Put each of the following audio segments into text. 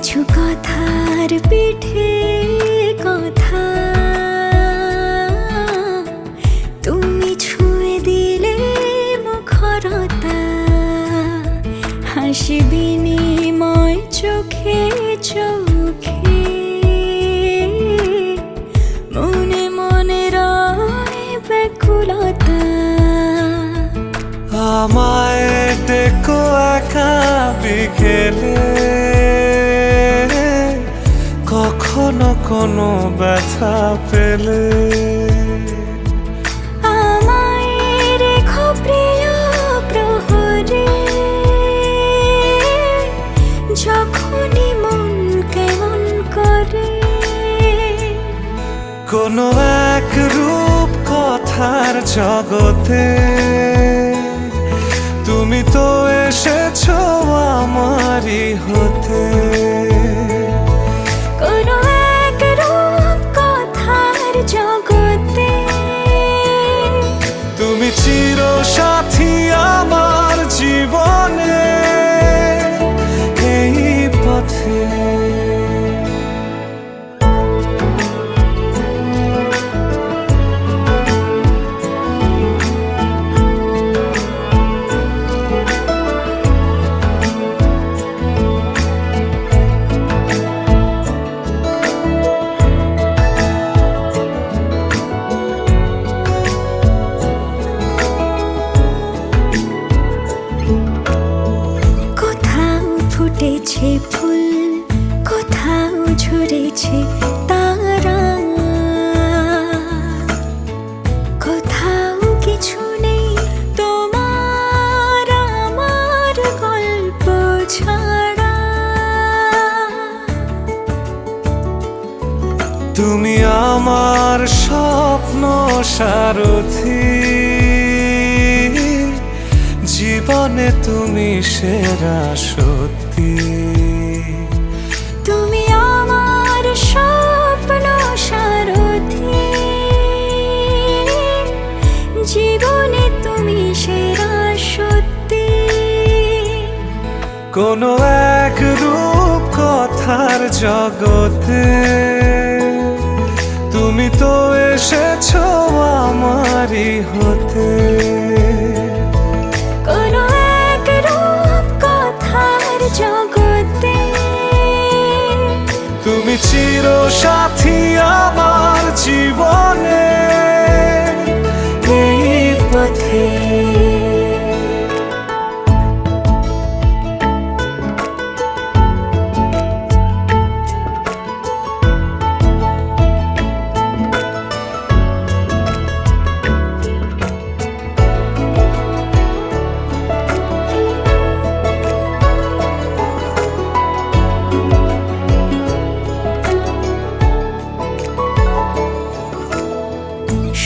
কিছু কথার পিঠে কথা তুমি ছুঁয়ে দিলে মুখরতা, হাসি বিনিময় চোখে চোখে, মনে মনে রয় ব্যাকুলতা। আমায় ডেকো একা বিকেলে, কখনো কোনো ব্যথা পেলে। আমায় রেখো প্রিয় প্রহরে, যখনই মন কেমন করে। কোনো এক রূপ কথার জগতে তুমি তো এসেছো আমারই হতে। কোনো এক রূপ কথার জগতে তুমি চির সাথী আমার জীবনে, এই পথে। ফুটেছে ফুল, কোথাও ঝরেছে তারা, কোথাও কিছু নেই তোমার আমার গল্প ছাড়া। তুমি আমার স্বপ্ন সারথি, জীবনে তুমি সেরা সত্যি। তুমি আমার স্বপ্ন সারথি, জীবনে তুমি সেরা সত্যি। কোনো এক রূপ কথার জগতে তুমি তো এসেছো আমারই হতে। কোনো এক রূপ কথার জগতে তুমি চির সাথী আমার জীবনে, এই পথে।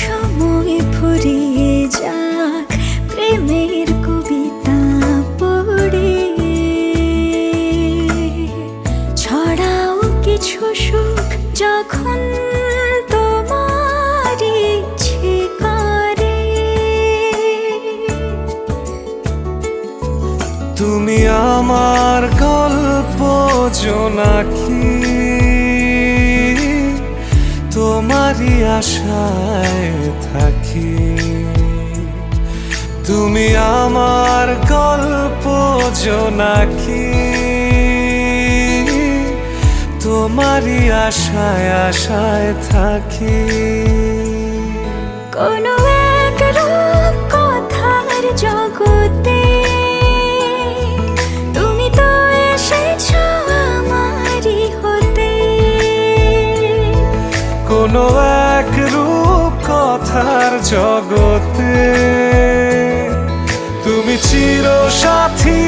সময় ফুরিয়ে যাক প্রেমের কবিতা পড়ে, ছড়াও কিছু সুখ যখন তোমার ইচ্ছে করে। তুমি আমার গল্প জোনাকি, তোমারই আশায় থাকি। তুমি আমার গল্প জোনাকি, তোমারই আশায় আশায় থাকি। কোনো এক রূপ কথার জগতে তুমি তো এসেছো আমারই হতে। কোনো এক রূপ কথার জগতে তুমি চির সাথী